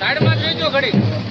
સાઈડમાં જોઈજો ઘડી.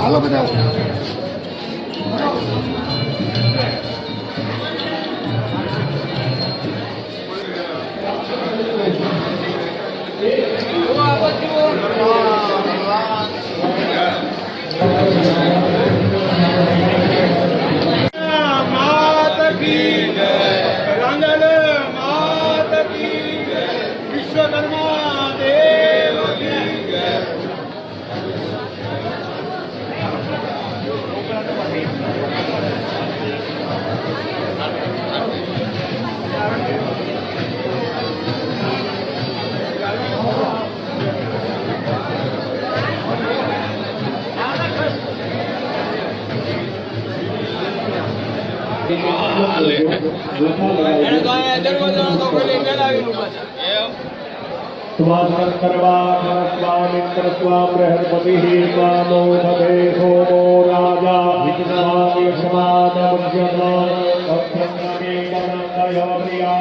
હાલો બધા मात की जय, रंगल मात की વિશ્વકર્મા દેવ કી જય. स्वाधर स्वामित्र स्वाबृहस्पति स्वामो भवे सोमो राजा विघ्नानि समानमुच्यते तत्संगमे गणतयो प्रिया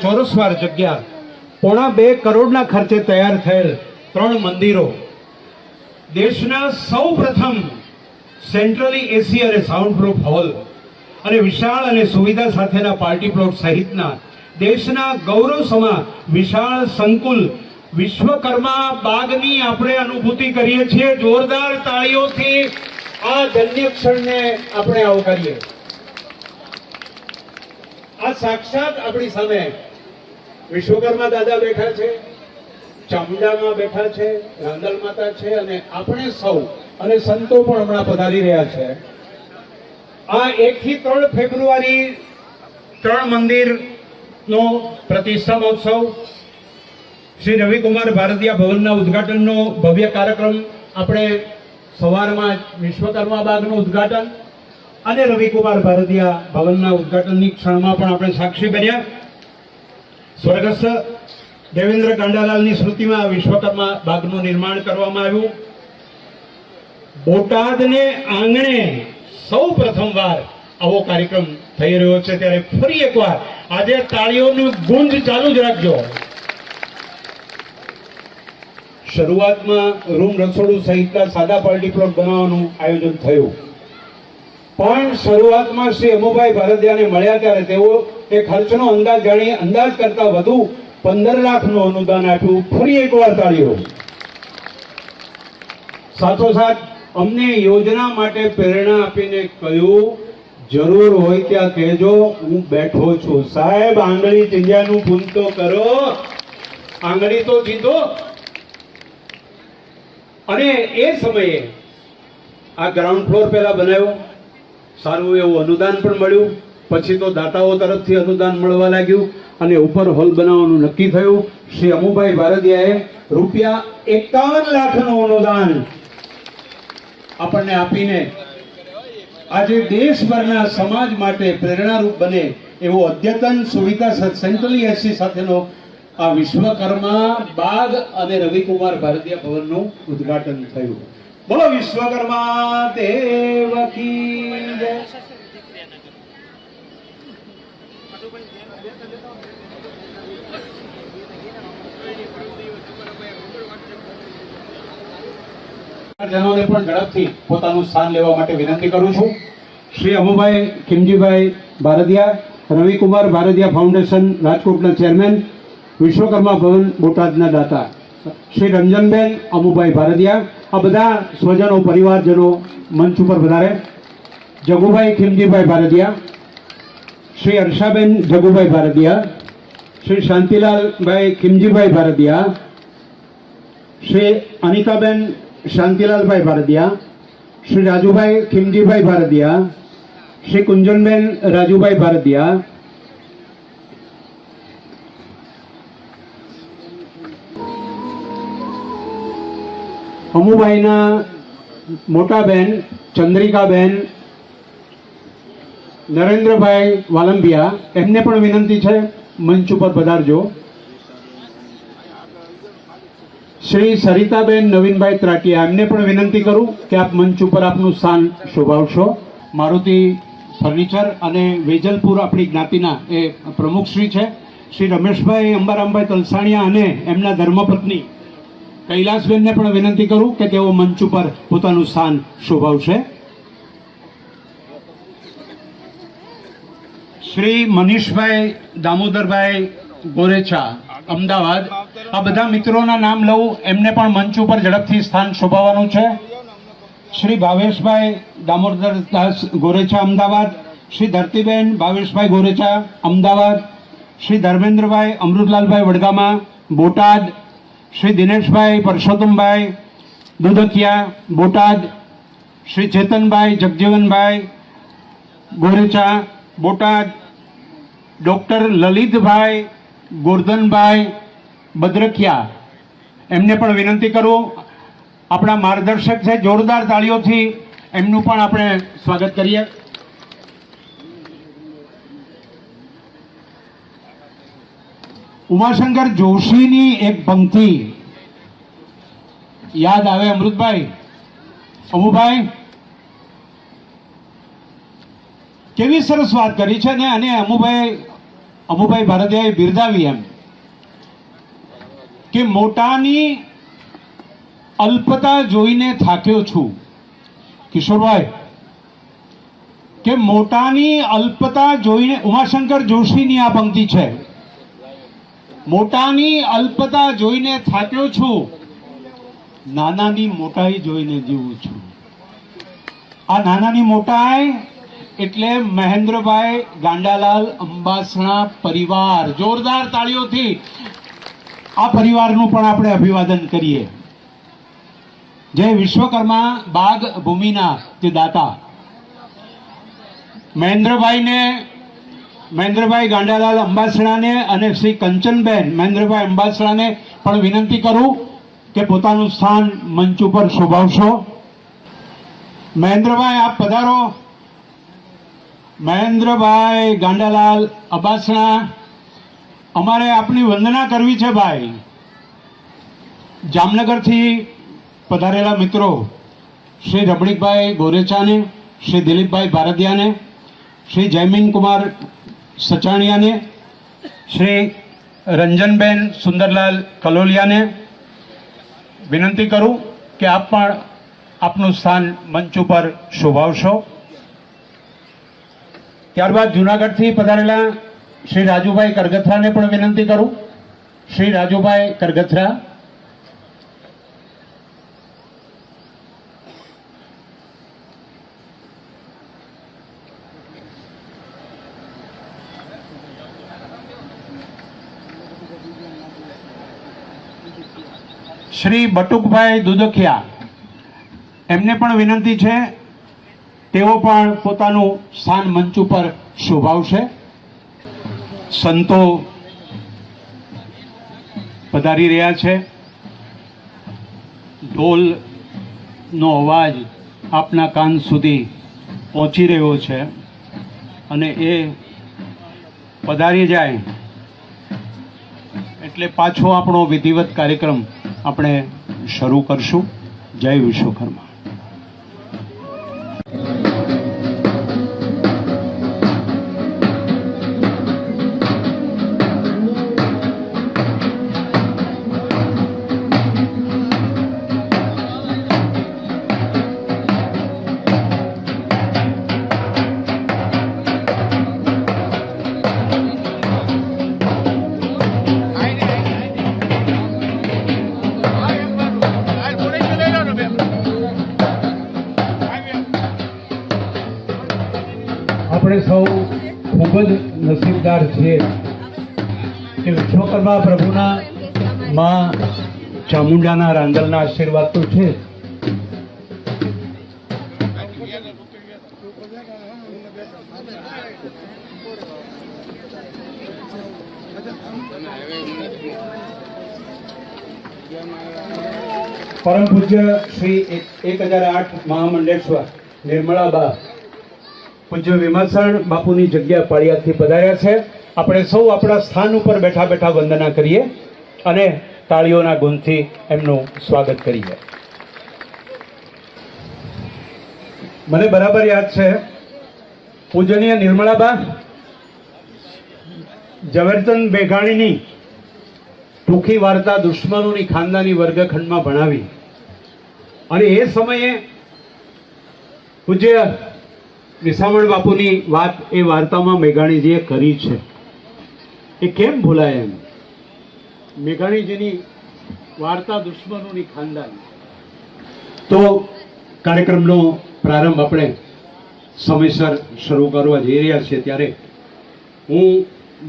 ચોરસ વાર જગ્યા, 1.25 કરોડના ખર્ચે તૈયાર થયેલ 3 મંદિરો, દેશના સૌ પ્રથમ સેન્ટ્રલી એસી અને સાઉન્ડ પ્રૂફ હોલ અને વિશાળ અને સુવિધા સાથેના પાર્ટી પ્લોટ સહિતના દેશના ગૌરવ સમા વિશાળ સંકુલ વિશ્વકર્મા બાગની આપણે અનુભૂતિ કરીએ છીએ. જોરદાર તાળીઓથી આ ધન્ય ક્ષણને આપણે આવકારીએ. આ સાક્ષાત આપણી સામે વિશ્વકર્મા દાદા બેઠા છે, ચામુંડામાં બેઠા છે, રાંદલ માતા છે અને આપણે સૌ અને સંતો પણ હમણાં પધારી રહ્યા છે. આ 1 થી 3 ફેબ્રુઆરી 3 મંદિરનો પ્રતિષ્ઠા મહોત્સવ, શ્રી રવિકુમાર ભારતીય ભવનના ઉદ્ઘાટનનો ભવ્ય કાર્યક્રમ, આપણે સવારમાં વિશ્વકર્મા બાગનું ઉદ્ઘાટન અને રવિકુમાર ભારતીય ભવનના ઉદ્ઘાટનની ક્ષણમાં પણ આપણે સાક્ષી બન્યા. સ્વર્ગસ્થ દેવેન્દ્ર કાંડાલાલની સ્મૃતિમાં વિશ્વકર્મા બાગનું નિર્માણ કરવામાં આવ્યું. બોટાદને આંગણે સૌ પ્રથમવાર આવો કાર્યક્રમ થઈ રહ્યો છે, ત્યારે ફરી એકવાર આજે તાળીઓનું ગુંજ ચાલુ જ રાખજો. શરૂઆતમાં રૂમ રસોડું સહિતના સાદા પાર્ટી પ્લોટ બનાવવાનું આયોજન થયું, પણ શરૂઆતમાં શ્રી અમુભાઈ ભારતીયાને મળ્યા ત્યારે તેઓ એ ખર્ચનો અંદાજ જાણી અંદાજ કરતા વધુ 15 લાખનું અનુદાન આપ્યું. ફરી એકવાર તાળીઓ. સાથોસાથ અમને યોજના માટે પ્રેરણા આપીને કહ્યું, જરૂર હોય ત્યાં કહેજો, હું બેઠો છું. સાહેબ, આંગળી ચીંધ્યાનું પૂન તો કરો, આંગળી તો ચીંધો. અને એ સમયે આ ગ્રાઉન્ડ ફ્લોર પહેલા બનાવ્યો, સારું એવું અનુદાન પણ મળ્યું. પછી તો દાતાઓ તરફથી અનુદાન મળવા લાગ્યું અને ઉપર હોલ બનાવવાનું નક્કી થયું. શ્રી અમુભાઈ ભારતીયાએ રૂપિયા 51 લાખનું અનુદાન આપણને આપીને આજે દેશભરના સમાજ માટે પ્રેરણારૂપ બને એવો અદ્યતન સુવિધા સેન્ટ્રલી એસી સાથેનો આ વિશ્વકર્મા બાગ અને રવિકુમાર ભારતીય ભવનનું ઉદ્ઘાટન થયું. બોલો વિશ્વકર્મા દેવ કી જય. જનોને પણ ઝડપથી પોતાનું સ્થાન લેવા માટે વિનંતી કરું છું. શ્રી અમુભાઈ ખીમજીભાઈ ભારતીયા, રવિકુમાર ભારતીયા ફાઉન્ડેશન રાજકોટના ચેરમેન, વિશ્વકર્મા ભવન બોટાદના દાતા શ્રી રંજનબેન અમુભાઈ ભારતીયા, આ બધા સ્વજનો પરિવારજનો મંચ ઉપર વધારે. જગુભાઈ ખીમજીભાઈ ભારતીયા, શ્રી હર્ષાબેન જગુભાઈ ભારતીયા, શ્રી શાંતિલાલભાઈ ખીમજીભાઈ ભારતીયા, શ્રી અનિતાબેન શાંતિલાલભાઈ ભારદિયા, શ્રી રાજુભાઈ ખીમજીભાઈ ભારદિયા, શ્રી કુંજનબેન રાજુભાઈ ભારદિયા, અમુભાઈના મોટા બેન ચંદ્રિકાબેન નરેન્દ્રભાઈ વાલંબિયા, એમને પણ વિનંતી છે મંચ ઉપર પધારજો. શ્રી સરિતાબેન નવીનભાઈ ત્રાટિયા, એમને પણ વિનંતી કરું કે આપ મંચ ઉપર આપનું સ્થાન શોભાવશો. મારુતિ ફર્નિચર અને વેજલપુર આપણી જ્ઞાતિના એ પ્રમુખશ્રી છે. શ્રી રમેશભાઈ અંબારામભાઈ તલસાણિયા અને એમના ધર્મપત્ની કૈલાસબેનને પણ વિનંતી કરું કે તેઓ મંચ ઉપર પોતાનું સ્થાન શોભાવશે. શ્રી મનીષભાઈ દામોદરભાઈ ગોરેચા, અમદાવાદ. આ બધા મિત્રોના નામ લઉં, એમને પણ મંચ ઉપર ઝડપથી સ્થાન શોભાવવાનું છે. શ્રી ભાવેશભાઈ દામોદરદાસ ગોરેચા, અમદાવાદ. શ્રી ધરતીબેન ભાવેશભાઈ ગોરેચા, અમદાવાદ. શ્રી ધર્મેન્દ્રભાઈ અમૃતલાલભાઈ વડગામા, બોટાદ. શ્રી દિનેશભાઈ પરસોત્તમભાઈ દુધકિયા, બોટાદ. શ્રી ચેતનભાઈ જગજીવનભાઈ ગોરેચા, બોટાદ. ડોક્ટર લલિતભાઈ ગોરધનભાઈ બદ્રકિયા, એમને પણ વિનંતી કરું. આપણા માર્ગદર્શક છે, જોરદાર તાળીઓથી એમનું પણ આપણે સ્વાગત કરીએ. ઉમાશંકર જોશીની એક પંક્તિ યાદ આવે. અમૃતભાઈ, અમુભાઈ, કેવી સરસ વાત કરી છે ને. અને અમુભાઈ ભારદિયાએ બિરદાવી એમ કે મોટાની અલ્પતા જોઈને થાક્યો છું. કિશોરભાઈ, કે મોટાની અલ્પતા જોઈને, ઉમાશંકર જોશીની આ પંક્તિ છે, મોટાની અલ્પતા જોઈને થાક્યો છું, નાનાની મોટાઈ જોઈને જીવું છું. આ નાનાની મોટાઈ એટલે મહેન્દ્રભાઈ ગાંડાલાલ અંબાસણા પરિવાર. જોરદાર તાળીઓથી આ પરિવારનું પણ આપણે અભિવાદન કરીએ. જે વિશ્વકર્મા બાગ ભૂમિના જે દાતા મહેન્દ્રભાઈ ગાંડાલાલ અંબાસણાને અને શ્રી કંચનબેન મહેન્દ્રભાઈ અંબાસણાને પણ વિનંતી કરું કે પોતાનું સ્થાન મંચ ઉપર શોભાવશો. મહેન્દ્રભાઈ, આપ પધારો. મહેન્દ્રભાઈ ગાંડાલાલ અંબાસણા, અમારે આપની વંદના કરવી છે ભાઈ. જામનગરથી પધારેલા મિત્રો શ્રી રમણીકભાઈ ગોરેચાને, શ્રી દિલીપભાઈ ભારદિયાને, શ્રી જયમીન કુમાર સચાણિયાને, શ્રી રંજનબેન સુંદરલાલ કલોલિયાને વિનંતી કરું કે આપ પણ આપનું સ્થાન મંચ ઉપર શોભાવશો. ત્યારબાદ જૂનાગઢથી પધારેલા શ્રી રાજુભાઈ કરગથરાને પણ વિનંતી કરું. શ્રી રાજુભાઈ કરગથરા, શ્રી બટુકભાઈ દુધકિયા, એમને પણ વિનંતી છે, તેઓ પણ પોતાનું સ્થાન મંચ ઉપર શોભાવશે. સંતો પધારી રહ્યા છે. ઢોલનો અવાજ આપના કાન સુધી પહોંચી રહ્યો છે અને એ પધારી જાય એટલે પાછો આપણો વિધિવત કાર્યક્રમ આપણે શરૂ કરશું. જય વિશ્વકર્મા. આપણે સૌ ખૂબ જ નસીબદાર છીએ કે વિશ્વકર્મા પ્રભુના માં ચામુંડાના રાંદલના આશીર્વાદ તો છે, પરમ પૂજ્ય શ્રી 1008 મહામંડલેશ્વર નિર્મળાબા પૂજ્ય વિમર્શન બાપુની જગ્યા પાળિયાદથી પધાર્યા છે. આપણે સૌ આપણા સ્થાન ઉપર બેઠા બેઠા વંદના કરીએ અને તાળીઓના ગુણથી એમનું સ્વાગત કરીએ. મને બરાબર યાદ છે પૂજનીય નિર્મળાબા ઝવેરચંદ મેઘાણીની ટૂંકી વાર્તા દુશ્મનોની ખાનદાની વર્ગખંડમાં ભણાવી અને એ સમયે પૂજ્ય વિસામણ બાપુની વાત એ વાર્તામાં મેઘાણીજીએ કરી છે. એ કેમ ભૂલાય એમ? મેઘાણીજીની વાર્તા દુશ્મનોની ખાનદાની. તો કાર્યક્રમનો પ્રારંભ આપણે સમયસર શરૂ કરવા જઈ રહ્યા છીએ ત્યારે હું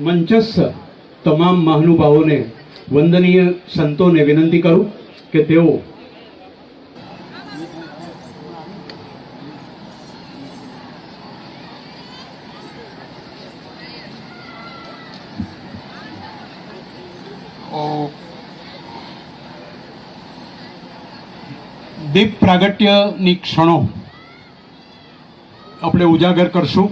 મંચસ્થ તમામ મહાનુભાવોને વંદનીય સંતોને વિનંતી કરું કે તેઓ દીપ પ્રાગટ્યની ક્ષણો આપણે ઉજાગર કરશું.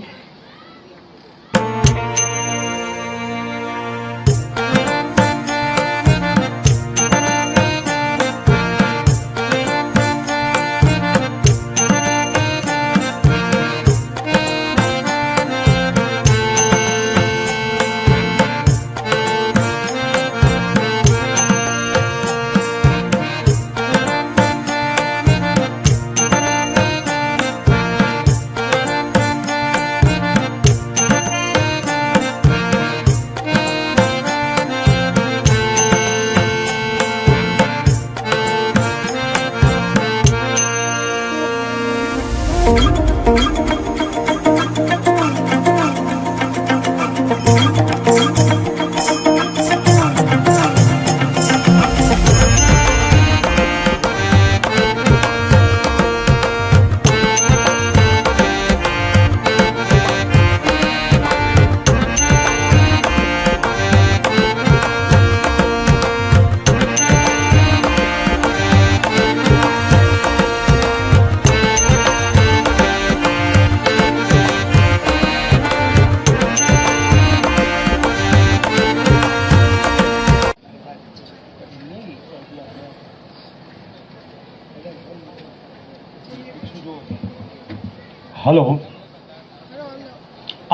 હલો,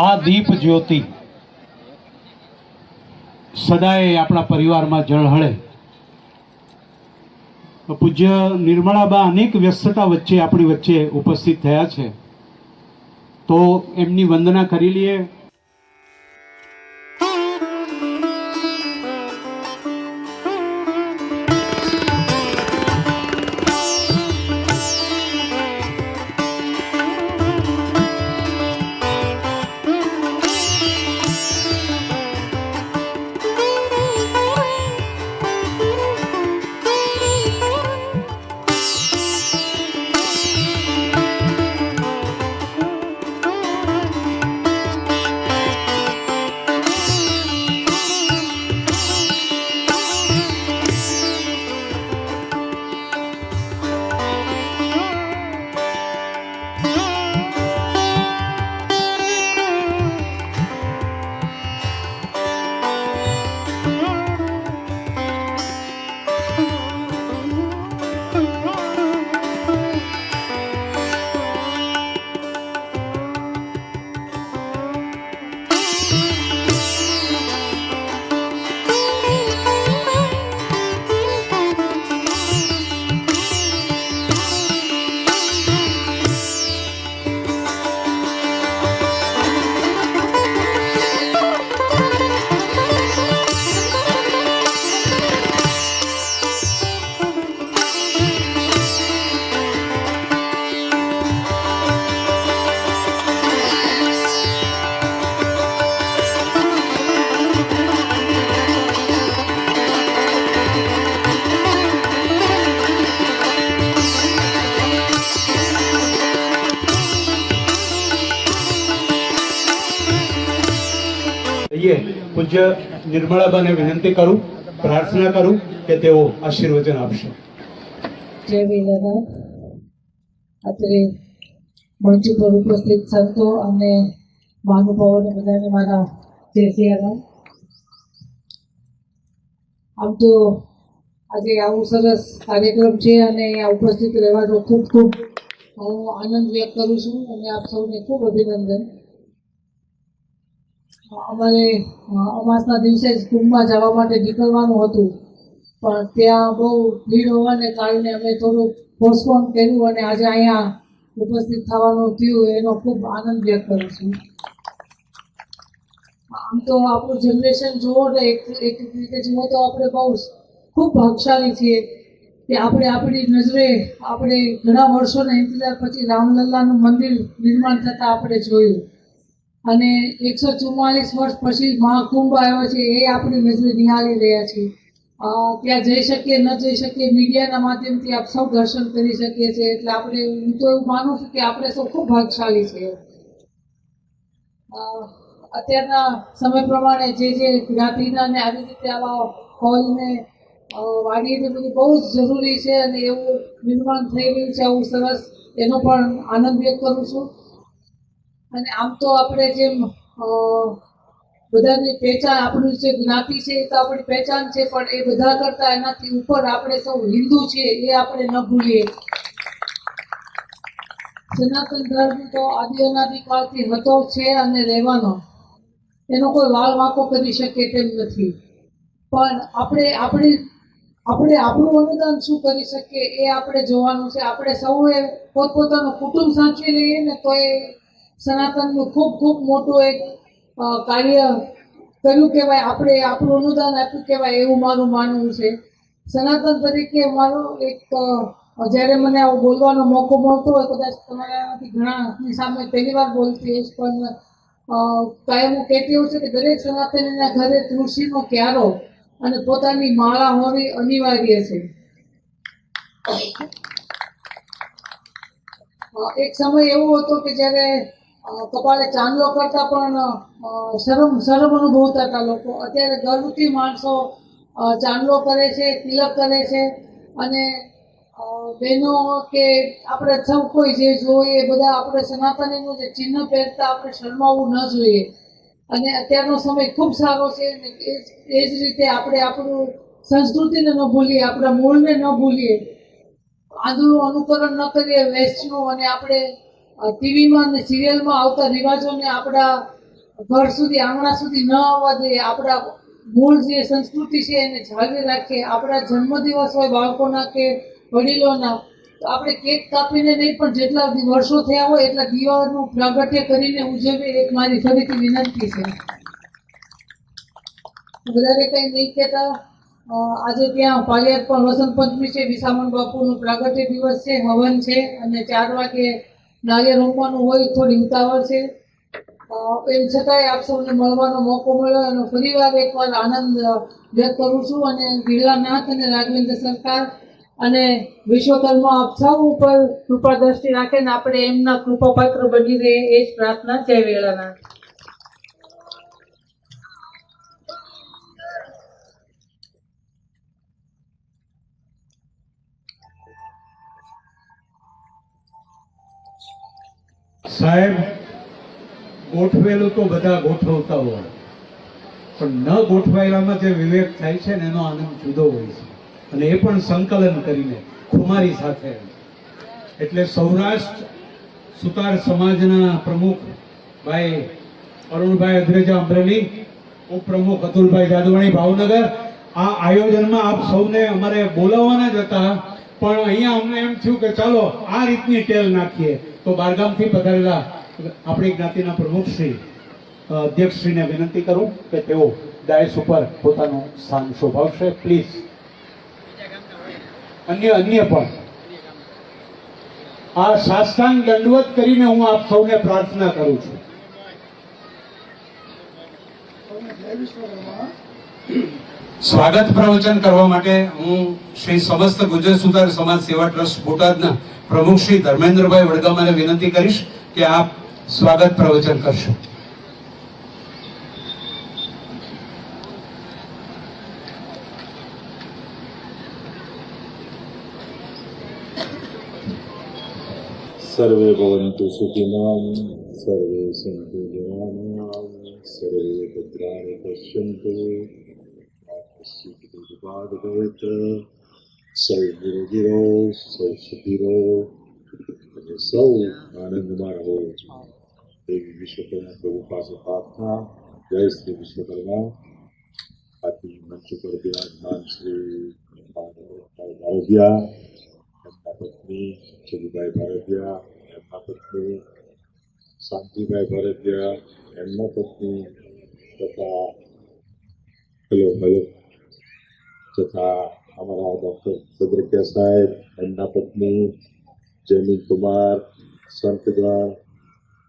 આ દીપ જ્યોતિ સદાય આપણા પરિવારમાં ઝળહળે. પૂજ્ય નિર્મળાબા અનેક વ્યસ્તતા વચ્ચે આપણી વચ્ચે ઉપસ્થિત થયા છે, તો એમની વંદના કરી લઈએ. યોગ્ય પૂજ્ય નિર્મળાબાને વિનંતી કરું, પ્રાર્થના કરું કે તેઓ આશીર્વચન આપશે. જય વેલાનાથ. અત્રે મંચ પર ઉપસ્થિત સંતો અને મહાનુભાવોને બધાને મારા જય સિયારામ. આમ તો આજે આવું સરસ કાર્યક્રમ છે અને અહીંયા ઉપસ્થિત રહેવાનો ખૂબ ખૂબ હું આનંદ વ્યક્ત કરું છું અને આપ સૌને ખૂબ અભિનંદન. અમારે અમાસના દિવસે જ કુંભમાં જવા માટે નીકળવાનું હતું, પણ ત્યાં બહુ ભીડ હોવાને કારણે અમે થોડું પોસ્ટપોન કર્યું અને આજે અહીંયા ઉપસ્થિત થવાનું થયું. એનો ખૂબ આનંદ વ્યક્ત કરું છું. આમ તો આપણું જનરેશન જુઓ ને એક રીતે જુઓ તો આપણે બહુ ખૂબ ભાગશાળી છીએ કે આપણે આપણી નજરે આપણે ઘણા વર્ષોના ઇંતજાર પછી રામલલ્લાનું મંદિર નિર્માણ થતાં આપણે જોયું અને 144 વર્ષ પછી મહાકુંભ આવ્યો છે એ આપણી નજરે નિહાળી રહ્યા છીએ. ત્યાં જઈ શકીએ ન જઈ શકીએ, મીડિયાના માધ્યમથી આપ સૌ દર્શન કરી શકીએ છીએ. એટલે આપણે હું તો એવું માનું છું કે આપણે સૌ ખૂબ ભાગશાળી છીએ. અત્યારના સમય પ્રમાણે જે જ્ઞાતિના ને આવી રીતે આવા હોલને વાડીને બધું બહુ જ જરૂરી છે અને એવું નિર્માણ થઈ રહ્યું છે આવું સરસ, એનો પણ આનંદ વ્યક્ત કરું છું. અને આમ તો આપણે જેમ બધાની પહેચાન, આપણું જે જ્ઞાતિ છે એ તો આપણી પહેચાન છે, પણ એ બધા કરતાં એનાથી ઉપર આપણે સૌ હિન્દુ છીએ એ આપણે ન ભૂલીએ. સનાતન ધર્મ તો આદિ અનાદિકાળથી હતો છે અને રહેવાનો, એનો કોઈ વાળ વાંકો કરી શકે તેમ નથી. પણ આપણે આપણું અનુદાન શું કરી શકીએ એ આપણે જોવાનું છે. આપણે સૌએ પોતપોતાનું કુટુંબ સાચવી લઈએ ને તો એ સનાતનનું ખૂબ ખૂબ મોટું એક કાર્ય કર્યું કહેવાય. આપણે આપણું અનુદાન આપ્યું કહેવાય એવું મારું માનવું છે. સનાતન તરીકે મારો એક જ્યારે મને આવો બોલવાનો મોકો મળતો હોય, કદાચ તમારામાંથી ઘણાની સામે પહેલી વાર બોલતી હોઈશ, પણ કાયમ હું કહેતી હોઉં છું કે દરેક સનાતનીના ઘરે તુલસીનો ક્યારો અને પોતાની માળા હોવી અનિવાર્ય છે. એક સમય એવો હતો કે જ્યારે કપાળે ચાંદલો કરતા પણ શરમ અનુભવતા હતા લોકો. અત્યારે ગર્વથી માણસો ચાંદલો કરે છે, તિલક કરે છે અને બહેનો કે આપણે સૌ કોઈ જે જોઈએ બધા આપણે સનાતનીનું જે ચિહ્ન પહેરતા આપણે શરમાવવું ન જોઈએ. અને અત્યારનો સમય ખૂબ સારો છે અને એ જ રીતે આપણે આપણું સંસ્કૃતિને ન ભૂલીએ, આપણા મૂળને ન ભૂલીએ, આંધળું અનુકરણ ન કરીએ વેસ્ટનું, અને આપણે ટીવીમાં અને સિરિયલમાં આવતા રિવાજોને આપણા ઘર સુધી, આંગણા સુધી ન આવવા દઈએ. આપણા મૂળ જે સંસ્કૃતિ છે એને જાળવી રાખીએ. આપણા જન્મદિવસ હોય બાળકોના કે વડીલોના, તો આપણે કેક કાપીને નહીં પણ જેટલા વર્ષો થયા હોય એટલા દીવાનું પ્રાગટ્ય કરીને ઉજવીએ, એક મારી ફરીથી વિનંતી છે. વધારે કંઈ નહીં કહેતા, આજે ત્યાં પાલિયાદ પણ વસંત પંચમી છે, વિસામણ બાપુનું પ્રાગટ્ય દિવસ છે, હવન છે અને 4 વાગે નારિયેળ રોપવાનું હોય, થોડી ઉતાવળ છે. એમ છતાંય આપ સૌને મળવાનો મોકો મળ્યો એનો ફરીવાર એકવાર આનંદ વ્યક્ત કરું છું. અને ગિરલાનાથ અને રાઘવેન્દ્ર સરકાર અને વિશ્વકર્મા આપ સૌ ઉપર કૃપા દ્રષ્ટિ રાખે ને આપણે એમના કૃપાપાત્ર બની રહે એ જ પ્રાર્થના. જય વેળાનાથ. સાહેબ, ગોઠવેલું તો બધા ગોઠવતા હોય, પણ ન ગોઠવાયેલામાં જે વિવેક થાય છે ને એનો આનંદ જુદો હોય છે. અને એ પણ સંકલન કરીને ખુમારી સાથે. એટલે સૌરાષ્ટ્ર સુતાર સમાજના પ્રમુખ ભાઈ અરુણભાઈ અદ્રેજા અમરેલી, ઉપપ્રમુખ અતુલભાઈ જાદવાણી ભાવનગર, આ આયોજનમાં આપ સૌને અમારે બોલાવવાના જ હતા, પણ અહીંયા અમને એમ થયું કે ચાલો આ રીતની ટેલ નાખીએ. તો બારગામથી પધારેલા આપણી જ્ઞાતિના પ્રમુખશ્રી અધ્યક્ષશ્રીને વિનંતી કરું કે તેઓ ડાયસ ઉપર પોતાનું સ્થાન શોભાવશે. પ્લીઝ. અન્ય પણ આ સાષ્ટાંગ દંડવત કરીને હું આપ સૌને પ્રાર્થના કરું છું. સ્વાગત પ્રવચન કરવા માટે હું શ્રી સમસ્ત ગુજરાત સુતાર સમાજ સેવા ટ્રસ્ટ બોટાદના પ્રમુખ શ્રી ધર્મેન્દ્રભાઈ વડગામાને વિનંતી કરીશ કે આપ સ્વાગત પ્રવચન કરશો. सर्वे भवन्तु सुखिनः सर्वे सन्तु निरामयाः सर्वे भद्राणि पश्यन्तु मा कश्चित् दुःखभाग् भवेत् સૌ નિરોગીરો સૌ સુખીરો અને સૌ આનંદમાં રહો એવી વિશ્વકર્મા પ્રભુ પાસે પ્રાર્થના. જય શ્રી વિશ્વકર્મા. આથી મંચ પર બિરાજમાન શ્રી ભારતીયા, એમના પત્ની છબીભાઈ ભારતીયા, એમના પત્ની શાંતિભાઈ ભારતીયા, એમના પત્ની તથા તથા हमारा डॉक्टर सदरकिया साहेब, एमना पत्नी जयमीन कुमार, संतगण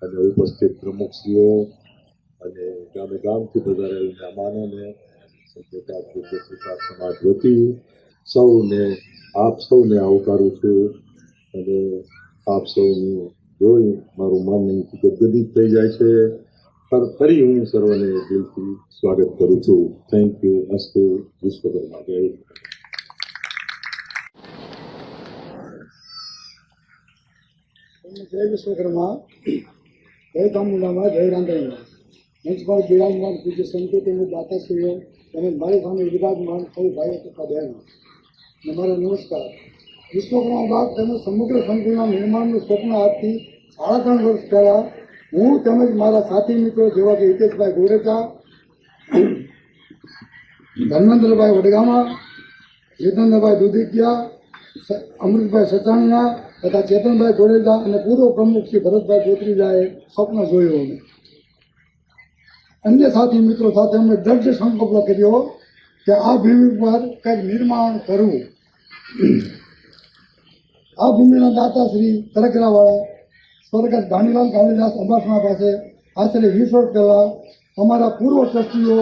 અને ઉપસ્થિત પ્રમુખશ્રીઓ અને ગામે ગામથી પધારેલ મહેમાનોને સંતોષા ગુજરાત સમાજ વતી સૌને આપ સૌને આવકારું છું અને આપ સૌનું જોઈ મારું મન ગદગદિત થઈ જાય છે. ફરી હું સર્વને દિલથી સ્વાગત કરું છું. Thank you. અસ્તુ. વિશ્વકર્મા. જય. જય વિશ્વકર્મા, જય ચામુંડામાં, જય રાંધણીમાં. મંચ પર બિરાજમાન પૂજ્ય સંતો તેમજ દાતાશ્રીઓ અને મારી સામે વિરાજમાન સૌ ભાઈઓ તથા બહેનો અને મારો નમસ્કાર. વિશ્વકર્મા બાગ તેમજ સમગ્ર સંકુલના નિર્માણનું સ્વપ્ન આપતી 3.5 વર્ષ પહેલાં હું તેમજ મારા સાથી મિત્રો જેવા કે હિતેશભાઈ ગોરેચા, ધર્મેન્દ્રભાઈ વડગામા, જીતેન્દ્રભાઈ દુધિકિયા, અમૃતભાઈ સચાણીયા તથા ચેતનભાઈ જોડેજા અને પૂર્વ પ્રમુખ શ્રી ભરતભાઈ ગોત્રીજાએ સ્વપ્ન જોયું. અમે અન્ય સાથી મિત્રો સાથે અમે દ્રઢ સંકલ્પ કર્યો કે આ ભૂમિ પર કંઈક નિર્માણ કરવું. આ ભૂમિના દાતા શ્રી તરકરાવાળા સ્વર્ગસ્થ ગાંધીલાલ કાલિદાસ અબાસના પાસે આશરે 20 વર્ષ પહેલાં અમારા પૂર્વ ટ્રસ્ટીઓ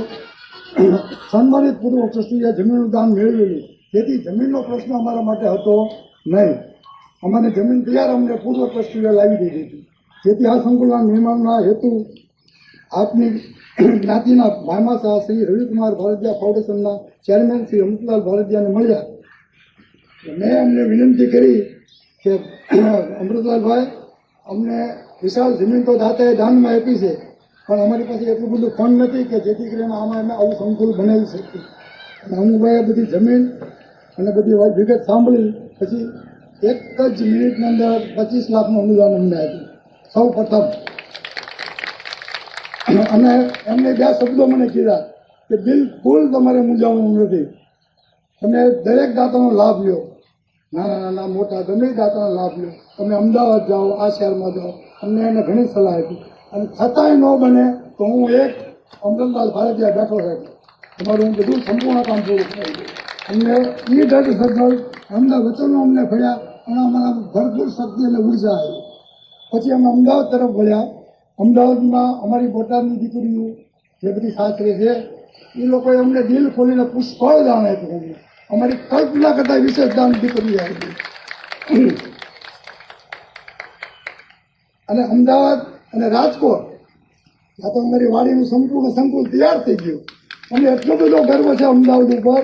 સન્માનિત પૂર્વ ટ્રસ્ટીએ જમીનનું દાન મેળવેલું. તેથી જમીનનો પ્રશ્ન અમારા માટે હતો નહીં. અમારે જમીન તૈયાર અમને પૂર્વ ટ્રસ્ટીએ લાવી દીધી હતી. જેથી આ સંકુલના નિર્માણના હેતુ આપની જ્ઞાતિના ભાઈમા શાહ શ્રી રવિકુમાર ભારતીયા ફાઉન્ડેશનના ચેરમેન શ્રી અમૃતલાલ ભારતીયાને મળ્યા. મેં અમને વિનંતી કરી કે અમૃતલાલભાઈ, અમને વિશાળ જમીન તો દાતાએ દાનમાં આપી છે, પણ અમારી પાસે એટલું બધું ફંડ નથી કે જેથી કરીને આમાં અમે આવું સંકુલ બનાવી શકીએ. અને અમુભાઈએ બધી જમીન અને બધી વિગત સાંભળી પછી એક જ મિનિટની અંદર 25 લાખનું અનુદાન અમને આપ્યું સૌ પ્રથમ. અને એમને 2 શબ્દો મને કીધા કે બિલકુલ તમારે મૂંઝાવવાનું નથી, તમે દરેક દાતાનો લાભ લ્યો, નાના નાના મોટા ગમે દાતાનો લાભ લ્યો. તમે અમદાવાદ જાઓ, આ શહેરમાં જાઓ. અમને એને ઘણી સલાહ આપી. અને છતાંય ન બને તો હું એક અમૃતલાલ ભારતીયા બેઠો રહેતો, તમારું હું બધું સંપૂર્ણ કામ પૂરું કરી દઉં. અમને એ દઢ સગવડ એમના વચનો અમને ભર્યા અને અમારા ભરપૂર શક્તિ અને ઉર્જા આવી. પછી અમે અમદાવાદ તરફ વળ્યા. અમદાવાદમાં અમારી બોટાદની દીકરીઓ જે બધી સાસરી છે એ લોકોએ અમને દિલ ખોલીને પુષ્કળ દાન આપ્યું. અમને અમારી કલ્પના કરતાં વિશેષ દાન દીકરીએ આપ્યું. અને અમદાવાદ અને રાજકોટ ત્યાં તો અમારી વાડીનું સંપૂર્ણ સંકુલ તૈયાર થઈ ગયું. અમને એટલો બધો ગર્વ છે અમદાવાદ ઉપર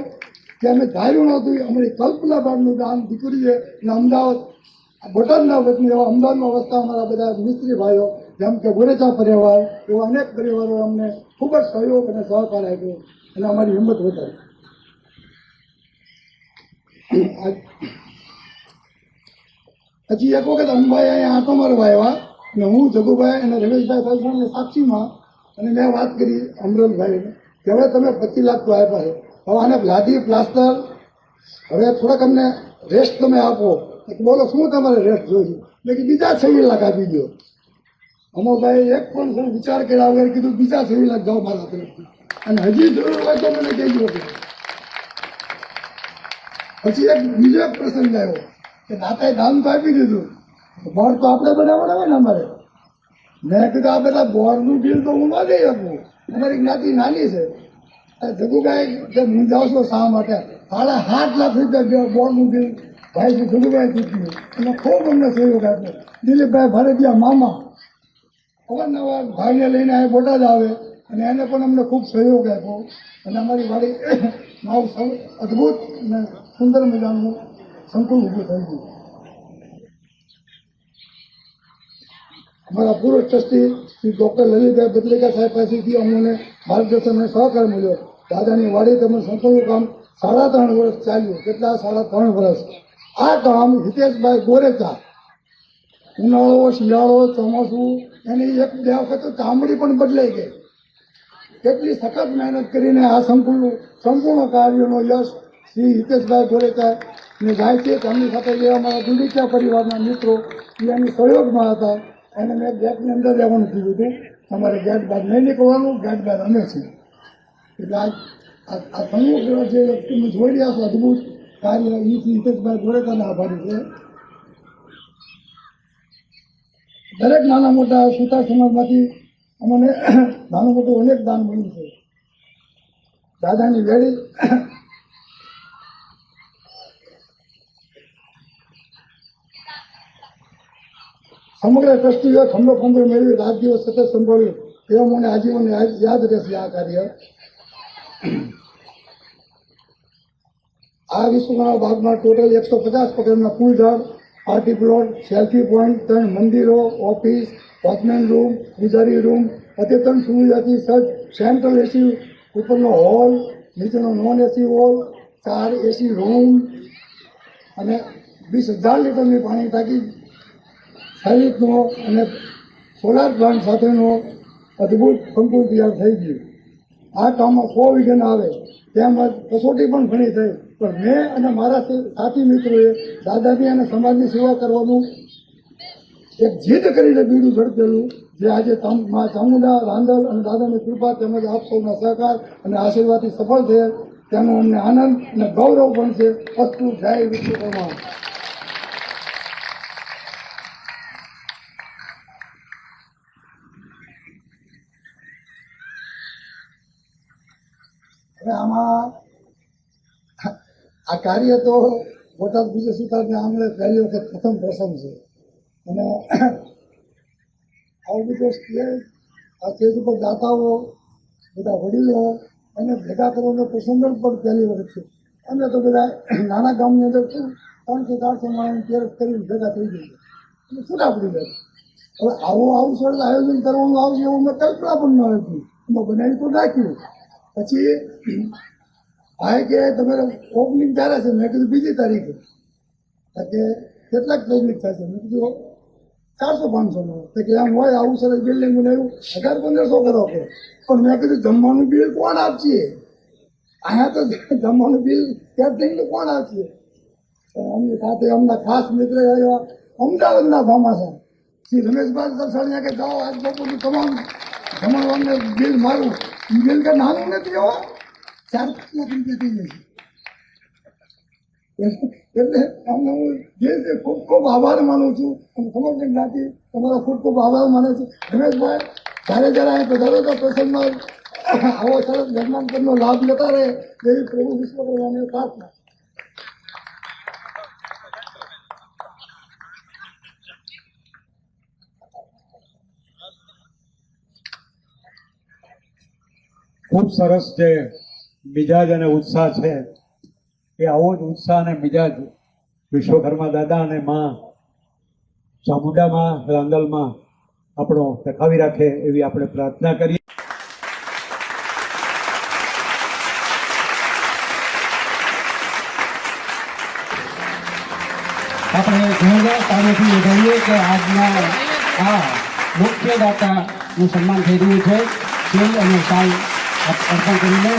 કે અમે ધાર્યું નહોતું. અમારી કલ્પના બહારનું દાન દીકરીએ અને અમદાવાદ બોટાદના વતની એવા અમદાવાદમાં વસતા અમારા બધા મિસ્ત્રી ભાઈઓ જેમ કે ગોરેચા પરિવાર એવા અનેક પરિવારોએ અમને ખૂબ જ સહયોગ અને સહકાર આપ્યો અને અમારી હિંમત વધારી. પછી એક વખત અંબાઈ અહીંયા આંટો મારવા આવ્યા અને હું જગુભાઈ અને રમેશભાઈ પલસાણને સાક્ષીમાં અને મેં વાત કરી અમરલભાઈને કે હવે તમે 25 લાખ તો આપ્યા છે, હવે આને લાદી પ્લાસ્ટર હવે થોડાક અમને રેસ્ટ તમે આપો. બોલો શું તમારે રેસ્ટ જોઈએ? એટલે કે બીજા 26 લાખ આપી દો. અમોભાઈ એક પણ વિચાર કર્યા વગર કીધું બીજા 26 લાખ જાઓ મારા તરફથી, અને હજી જરૂર હોય તો મને કહેજો. પછી એક બીજો એક પ્રસંગ આવ્યો કે દાતાએ દાન તો આપી દીધું, બોર્ડ તો આપણે બનાવવાના હોય ને અમારે. મેં કીધું આ બધા બોર્ડનું બિલ તો હું ના દઈ શકું, અમારી જ્ઞાતિ નાની છે. જગુભાઈ જે મૂંઝાવશો શા માટે? 7.5 લાખ રૂપિયા બોર્ડનું બિલ ભાઈ જગુભાઈ ચૂક્યું અને ખૂબ અમને સહયોગ આપ્યો. દિલીપભાઈ ભારતીયા મામા અવારનવાર ભાઈને લઈને આ બોટાદ આવે અને એને પણ અમને ખૂબ સહયોગ આપ્યો અને અમારી વાડી નવ અદ્ભુત અને સુંદર મજાનું સંકુલ ઊભું થઈ ગયું. અમારા પૂર્વ ટ્રસ્ટી શ્રી ડૉક્ટર લલિતભાઈ બદ્રિકા સાહેબ પાસેથી અમને માર્ગદર્શન અને સહકાર મળ્યો. દાદાની વાડી તેમજ સંપૂર્ણ કામ 3.5 વર્ષ ચાલ્યું. કેટલા 3.5 વર્ષ. આ કામ હિતેશભાઈ ગોરેચા, ઉનાળો, શિયાળો, ચોમાસું, એની એક બે વખત ચામડી પણ બદલાઈ ગઈ. કેટલી સખત મહેનત કરીને આ સંપૂર્ણ કાર્યનો યશ શ્રી હિતેશભાઈ ગોરેચા ને જાય છે. તેમની સાથે જે અમારા દુડીચા પરિવારના મિત્રો એની સહયોગમાં હતા. એને મેં ગેટની અંદર રહેવાનું કીધું હતું. અમારે ગેટ બહાર નહીં નીકળવાનું, ગેટ બહાર અમે છીએ. એટલે આ સંયુક્ત જે તમે જોઈ રહ્યા છો અદભુત કાર્ય એ હિતેશભાઈ ગોરેચાના આભારી છે. દરેક નાના મોટા સુતાર સમાજમાંથી અમને નાનું મોટું અનેક દાન મળ્યું છે. દાદાની વેળી સમગ્ર ટ્રસ્ટીઓએ ખંભો મેળવી રાત દિવસ સતત સંભાળ્યું. એવો મને આજીવન યાદ રહેશે આ કાર્ય. આ વિશ્વકર્મા બાગમાં ટોટલ 150 પ્રકારના ફૂલ ઝાડ, પાર્ટી પ્લોટ, સેલ્ફી પોઈન્ટ, 3 મંદિરો, ઓફિસ, વોચમેન રૂમ, પૂજારી રૂમ, અદ્યતન સુવિધાથી સજ્જ સેન્ટ્રલ એસી ઉપરનો હોલ, નીચેનો non AC hall, 4 AC room અને 20,000 લીટરની પાણી ટાંકી સહિતનો અને સોલાર પ્લાન્ટ સાથેનો અદ્ભુત સંકુલ તૈયાર થઈ ગયું. આ કામમાં 100 વિઘન આવે તેમજ કસોટી પણ ઘણી થઈ. પણ મેં અને મારા સાથી મિત્રોએ દાદાજી અને સમાજની સેવા કરવાનું એક જીદ કરીને બીડું ઝડપેલું, જે આજે મા ચામુંડા, રાંદલ અને દાદાની કૃપા તેમજ આપ સૌના સહકાર અને આશીર્વાદથી સફળ થયેલ તેનો અમને આનંદ અને ગૌરવ પણ છે. અસ્તુ જય વિશ્વકર્મા. હવે આમાં આ કાર્ય તો બોટાદ ગુજર સુતારને આંગણે પહેલી વખત પ્રથમ પ્રસંગ છે. અને આવું બધું આ સ્ટેજ ઉપર દાતાઓ, બધા વડીલો એને ભેગા કરવાનો પ્રસંગ પણ પહેલી વખત છે. અમે તો બધા નાના ગામની અંદર શું 300-400 માણસ તેરસ કરીને ભેગા થઈ જઈએ અને છૂટા પડી જાય. હવે આવું સરસ આયોજન કરવાનું આવશે એવું મેં કલ્પના પણ ન હતી. એમાં બનાવી તો નાખ્યું. પછી ભાઈ કે તમારે ઓપનિંગ ક્યારે છે? મેં કીધું 2જી તારીખે. કે કેટલાક પબ્લિક થશે? મેં કીધું 400-500 નો. તો કે એમ હોય આવું સરસ બિલ્ડિંગ બનાવ્યું 1,000-1,500 કરો કે. પણ મેં કીધું જમવાનું બિલ કોણ આપશે? અહીંયા તો જમવાનું બિલ કેટરિંગનું કોણ આપશે? એમની સાથે અમના ખાસ મિત્ર આવ્યા અમદાવાદના ભામાસા શ્રી રમેશભાઈ સરસાણીયા કે જાઓ આજ બપોરનું તમામ જમણવારને બિલ મારું. બિલ કે નાનું નથી હો, 4-5 લાખ રૂપિયા થઈ જશે. એટલે અમને હું જે ખૂબ ખૂબ આભાર માનું છું. અને સમગ્ર જ્ઞાતિ તમારો ખૂબ ખૂબ આભાર માને છે. રમેશભાઈ જ્યારે અહીં પધારો તો પ્રસંગમાં આવો સરસ ગજમાંકરનો લાભ લેતા રહે એવી પ્રભુ વિશ્વકર્માની પ્રાર્થના. ખૂબ સરસ જે મિજાજ અને ઉત્સાહ છે એ આવો જ ઉત્સાહ અને મિજાજ વિશ્વકર્મા દાદા અને માં ચામુંડામાં, રાંદલમાં આપણો ટકાવી રાખે એવી આપણે પ્રાર્થના કરીએ. આપણે જોરદાર તાળીઓથી વધારીએ કે આજના આ મુખ્ય દાતાનું સન્માન થઈ રહ્યું છે. શીલ અને શાલ અર્પણ કરીને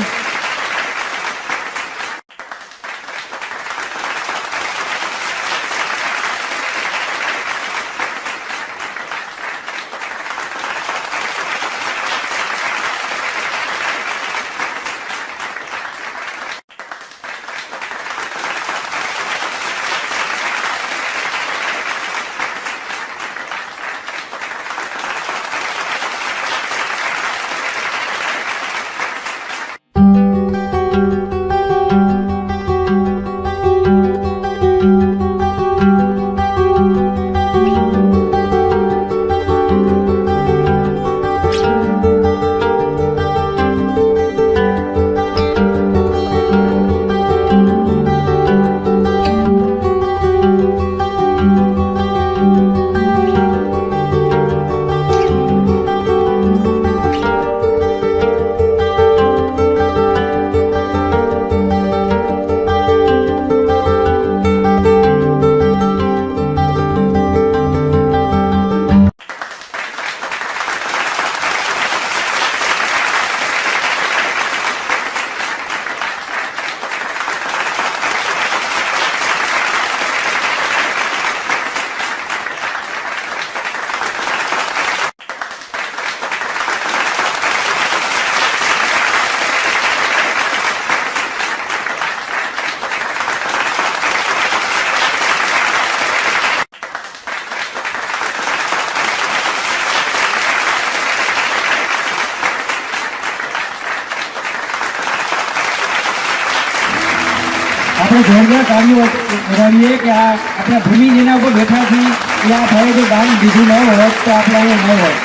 જોરદાર તાળીઓ વધારીએ કે આ આપણા ભૂમિ જેના ઉપર બેઠા છીએ એ આ ભાઈએ જો દાન દીધું ન હોત તો આપણે અહીંયા ન હોત.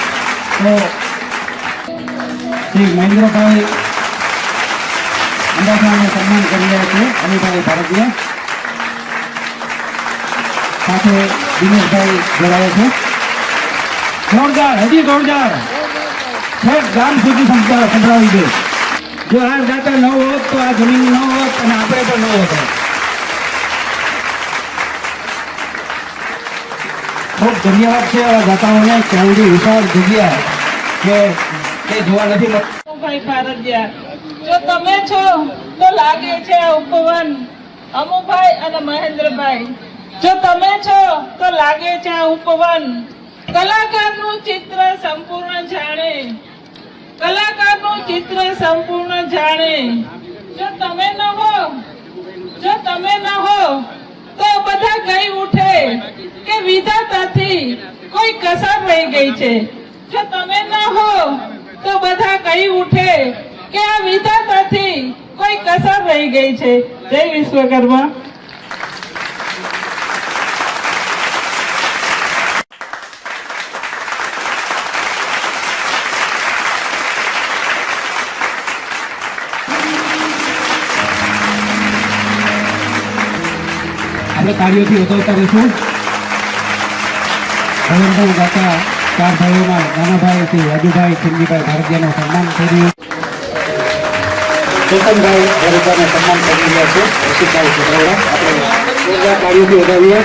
તો શ્રી મહેન્દ્રભાઈ અંબાસાને સન્માન કરી રહ્યા છે અમીભાઈ ભારતીય સાથે દિનેશભાઈ જોડાયા છે. જોરદાર, હજી જોરદાર, છેક ગામ સુધી સંભળાવી દે. જો આ દાતા ન હોત તો આ જમીન ન હોત અને આપણે પણ ન હોત. ખૂબ ધન્યવાદ છે આવા દાતાઓને કે આવડી વિશાળ જગ્યા કે તે જોવા નથી મળતી. ભાઈ ભારતીય, જો તમે છો તો લાગે છે આ ઉપવન. અમુભાઈ અને મહેન્દ્રભાઈ, જો તમે છો તો લાગે છે આ ઉપવન. કલાકારનું ચિત્ર સંપૂર્ણ જાણે, કલાકારનું ચિત્ર સંપૂર્ણ જાણે. જો તમે ન હો તો બધા ગઈ ઉઠે કે વિધાતાથી કોઈ કસર રહી ગઈ છે. જો તમે ન હો તો બધા કહી ઉઠે કે આ વિધાતાથી કોઈ કસર રહી ગઈ છે. જય વિશ્વકર્મા. આપણે કાર્યોથી વધારતા રહીશું. ભવનભાઈ દાતા ચાર ભાઈઓમાં નાનાભાઈ શ્રી રાજુભાઈ ખીમજીભાઈ ભારતીયનું સન્માન થઈ રહ્યું. ચેતનભાઈ ભારતીયનું સન્માન કરી રહ્યા છે. રસિકભાઈ સુત્રાવડા. આપણે જોરદાર કાર્યોથી વધારીએ.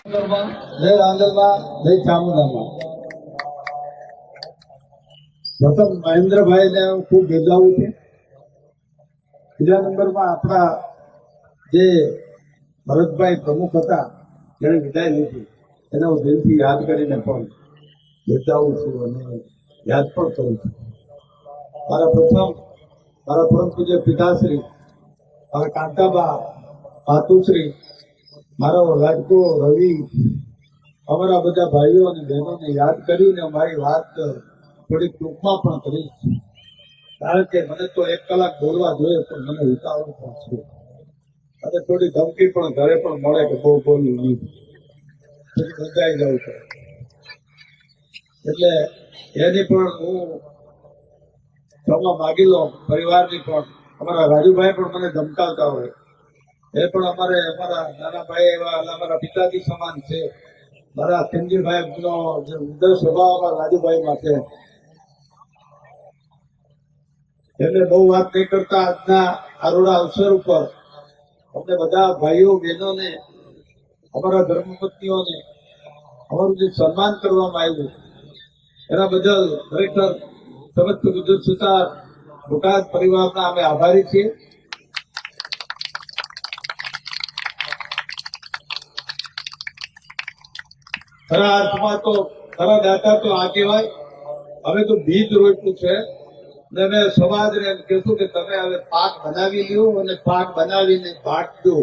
જય રાંદલમાં, જય ચામુંડામાં. પ્રથમ મહેન્દ્રભાઈને હું ખૂબ બિરદાવું છું. બીજા નંબરમાં આપણા જે ભરતભાઈ પ્રમુખ હતા જેણે વિદાય લીધી એને હું દિલથી યાદ કરીને પણ બિરદાવું છું અને યાદ પણ કરું છું. મારા પરમ પૂજ્ય પિતાશ્રી, મારા કાંતાબા, માતુશ્રી, મારો રાજકો રવિ, અમારા બધા ભાઈઓ અને બહેનોને યાદ કરીને મારી વાત થોડીક ટૂંકમાં પણ કરી, કારણ કે મને તો 1 કલાક બોલવા જોઈએ પણ મને ઉતાવળ પણ છે અને થોડી ધમકી પણ ઘરે પણ મળે કે બહુ બોલ્યું નહીં, બંધાઈ જવું છે. એટલે એની પણ હું ક્ષમા માગી લો પરિવારની પણ. અમારા રાજુભાઈ પણ મને ધમકાવતા હોય, એ પણ અમારા નાના ભાઈ એવા અમારા પિતાજી સમાન છે. મારા ખીમજીભાઈ નો જે ઉગ્ર સ્વભાવ અમારા રાજુભાઈમાં છે. એટલે બહુ વાત નહીં કરતા આજના આરોડા અવસર ઉપર અમને બધા ભાઈઓ બહેનોને, અમારા ધર્મપત્નીઓને અમારું જે સન્માન કરવામાં આવ્યું એના બદલ ખરેખર સમસ્ત ગુજરાત સુતાર બોટાદ પરિવારના અમે આભારી છીએ. ખરા અર્થમાં તો ખરા દાતા તો આ કહેવાય. હવે તો બીજ રોપ્યું છે ને મેં સમાજને એમ કહેશું કે તમે હવે પાક બનાવી લ્યો અને પાક બનાવીને બાંટજો.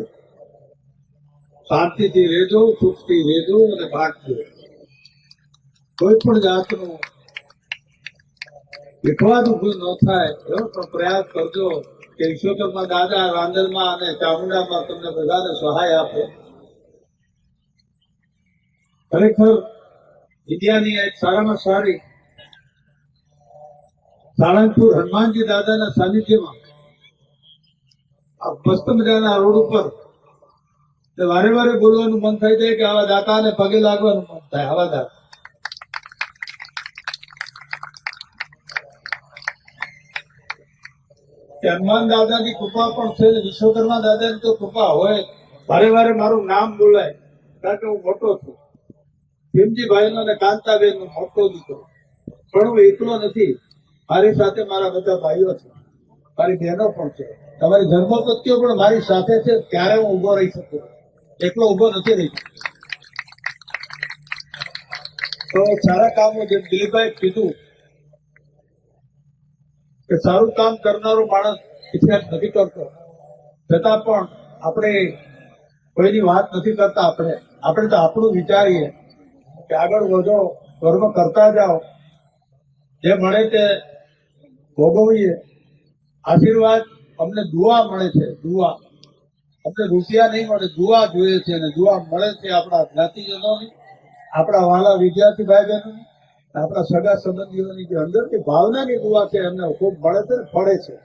શાંતિથી રહેજો, સુખથી રહેજો અને બાંટજો. કોઈ પણ જાતનું વિખવાદ ઉભું ન થાય એવો પણ પ્રયાસ કરજો કે ઈશ્વરમાં દાદા રાંદલમાં અને ચામુંડામાં તમને બધાને સહાય આપે. ખરેખર વિદ્યાની એક સારામાં સારી સાળંગપુર હનુમાનજી દાદાના સાનિધ્યમાં આ મસ્ત મજાના રોડ ઉપર વારે વારે બોલવાનું મન થાય છે કે આવા દાતાને પગે લાગવાનું મન થાય. આવા દાતા હનુમાન દાદાની કૃપા પણ છે ને વિશ્વકર્મા દાદાની તો કૃપા હોય. વારે વારે મારું નામ બોલાય કારણ કે હું મોટો છું. ભીમજીભાઈ નો અને કાંતાબેન નો મોટો દીકરો, પણ હું એકલો નથી. મારી સાથે મારા બધા ભાઈઓ છે, મારી બહેનો પણ છે, તમારી ધર્મપત્નીઓ પણ મારી સાથે છે. ત્યારે હું ઉભો રહી શકું, એકલો ઉભો નથી રહી. તો સારા કામો જેમ દિલીપભાઈ કીધું કે સારું કામ કરનારો માણસ ઇતિહાસ નથી કરતો, છતાં પણ આપણે કોઈની વાત નથી કરતા. આપણે તો આપણું વિચારીએ કે આગળ વધો, કર્મ કરતા જાઓ, જે મળે તે ભોગવીએ. આશીર્વાદ અમને દુઆ મળે છે, દુઆ. અમને રૂપિયા નહીં મળે, દુઆ જોઈએ છે અને દુઆ મળે છે આપણા જ્ઞાતિજનોની, આપણા વાલા વિદ્યાર્થી ભાઈ બહેનોની, આપણા સગા સંબંધીઓની જે અંદરની ભાવનાની દુઆ છે એમને ખૂબ મળે છે ને ફળે છે.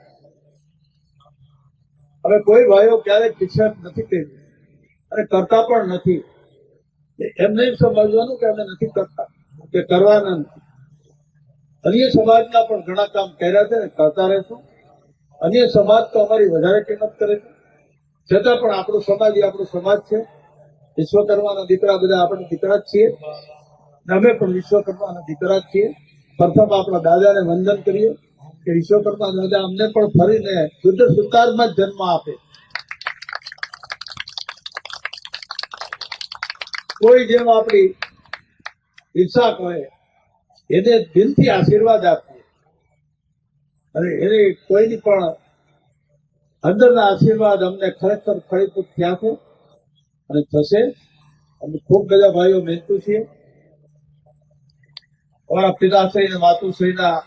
હવે કોઈ ભાઈઓ ક્યારેક શિક્ષક નથી કરી અને કરતા પણ નથી. એમ નહીં સમજવાનું કે અમે નથી કરતા કે કરવાના નથી. અન્ય સમાજના પણ ઘણા કામ કર્યા છે ને કરતા રહેશું. અન્ય સમાજ તો અમારી વધારે કિંમત કરે છે, છતાં પણ આપણો સમાજ એ આપણો સમાજ છે. વિશ્વકર્માના દીકરા બધા આપણે દીકરા જ છીએ, અમે પણ વિશ્વકર્માના દીકરા જ છીએ. પ્રથમ આપણા દાદાને વંદન કરીએ કે વિશ્વકર્મા દાદા અમને પણ ફરીને શુદ્ધ સુતારમાં જ જન્મ આપે. કોઈ જેમ આપણી ઈચ્છા કરે એને દિલથી આશીર્વાદ આપીએ અને એને કોઈની પણ અંદરના આશીર્વાદ અમને ખરેખર ફળીભૂત થયા છે અને થશે. અમે ખૂબ બધા ભાઈઓ મહેનતુ છીએ. અમારા પિતાશ્રી અને માતુશ્રીના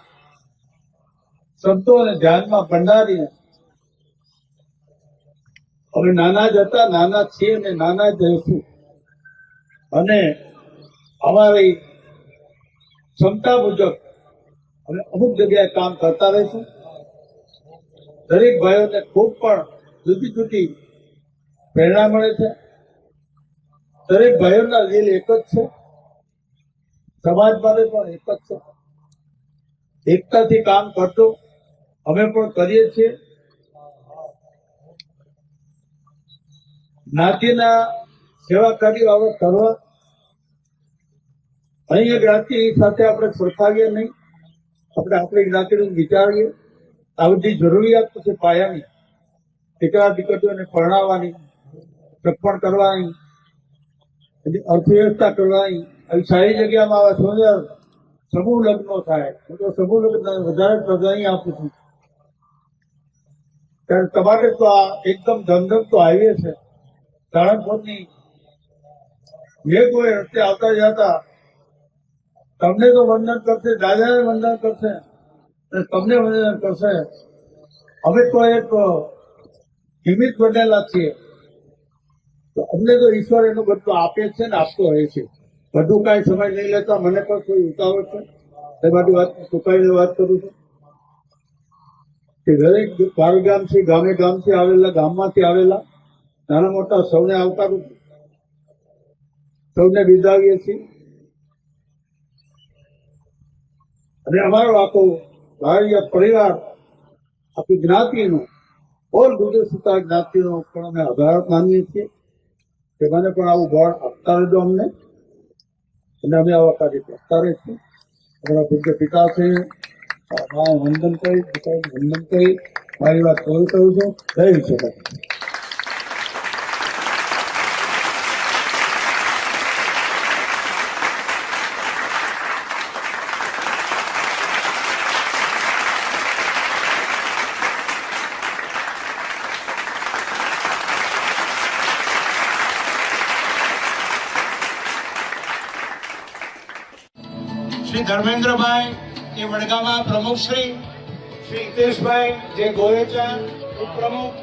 શબ્દોને ધ્યાનમાં ભંડારીને અમે નાના જ હતા, નાના છીએ અને નાના જ રહીશું. અને અમારી ક્ષમતા મુજબ અમે અમુક જગ્યાએ કામ કરતા રહીશું. દરેક ભાઈઓને ખૂબ પણ જુદી જુદી પ્રેરણા મળે છે. દરેક ભાઈઓના દિલ એક જ છે, સમાજ માટે પણ એક જ છે. એકતાથી કામ કરતો અમે પણ કરીએ છીએ. જ્ઞાતિના સેવા કાર્યો આવા કરવા. અહીંયા જ્ઞાતિ સાથે આપણે સરખાવીએ નહીં, આપણે આપણી જ્ઞાતિનું વિચારીએ. આ બધી જરૂરિયાત પછી પાયાની, દીકરા દીકરીઓને પરણાવવાની, રક્ષણ કરવાની, અર્થવ્યવસ્થા કરવાની. આવી સારી જગ્યામાં આવા સુંદર સમૂહ લગ્નો થાય. હું તો સમૂહ લગ્ન વધારે પ્રાધાન્ય આપું છું. ત્યારે તમારે તો આ એકદમ ધમધમતો હાઈવે છે સાળંગપુરની. જે કોઈ રસ્તે આવતા જતા તમને તો વંદન કરશે, દાદાને વંદન કરશે અને તમને વંદન કરશે. અમે તો એક નિમિત્ત બનેલા છીએ. તો અમને તો ઈશ્વર એનો બધું આપે છે ને આપતો રહે છે. બધું કાંઈ સમય નહીં લેતા. મને પણ કોઈ ઉતાવળ છે એ બધી વાત ચૂકાઈને વાત કરું છું કે દરેક ગામથી ગામથી આવેલા, ગામમાંથી આવેલા નાના મોટા સૌને આવકારું છું, સૌને બિરદાવીએ છીએ. અને અમારો આખો ભારતીય પરિવાર, આખી જ્ઞાતિનો, ઓલ ગુજરાત સુતા જ્ઞાતિનો પણ અમે આભાર માનીએ છીએ કે મને પણ આવું બળ આપતા રહેજો અમને, અને અમે આવા કાર્ય કરતા રહીશું. અમારા પૂજ્ય પિતા છે, વંદન કરી મારી વાત પૂરી કરું છું. જય વિશ્વકર્મા. શ્રી ધર્મેન્દ્રભાઈ એ વડગામા પ્રમુખ શ્રી હિતેશભાઈ જે ગોરેચા ઉપપ્રમુખ,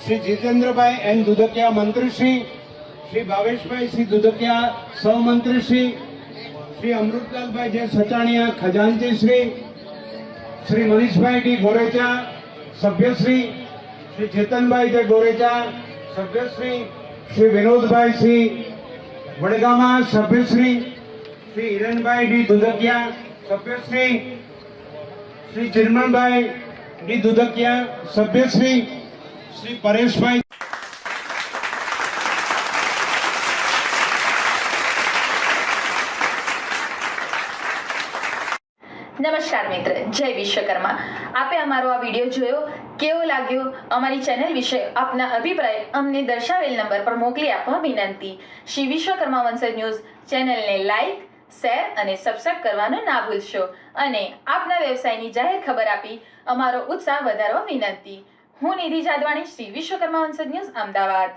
શ્રી જીતેન્દ્રભાઈ એન દુધકિયા મંત્રીશ્રી, શ્રી ભાવેશભાઈ શ્રી દુધકિયા સહમંત્રીશ્રી, શ્રી અમૃતલાલભાઈ જે સચાણીયા ખજાનચીશ્રી, શ્રી મનીષભાઈ ડી ગોરેચા સભ્યશ્રી, શ્રી ચેતનભાઈ જે ગોરેચા સભ્યશ્રી, શ્રી વિનોદભાઈ શ્રી વડગામા સભ્યશ્રી, શ્રી હિરણભાઈ ડી દુધકિયા સભ્યશ્રી, શ્રી ચિરમણભાઈ ડી દુધકિયા સભ્યશ્રી, શ્રી પરેશભાઈ. નમસ્કાર મિત્ર, જય વિશ્વકર્મા. આપે અમારો આ વિડીયો જોયો, કેવો લાગ્યો? અમારી ચેનલ વિશે આપના અભિપ્રાય અમને દર્શાવેલ નંબર પર મોકલી આપવા વિનંતી. શ્રી વિશ્વકર્મા વંશજ ન્યૂઝ ચેનલને લાઈક, શેર અને સબસ્ક્રાઇબ કરવાનું ના ભૂલશો. અને આપના વ્યવસાયની જાહેર ખબર આપી અમારો ઉત્સાહ વધારવા વિનંતી. હું નિધિ જાદવાણી, શ્રી વિશ્વકર્મા વંશજ ન્યૂઝ, અમદાવાદ.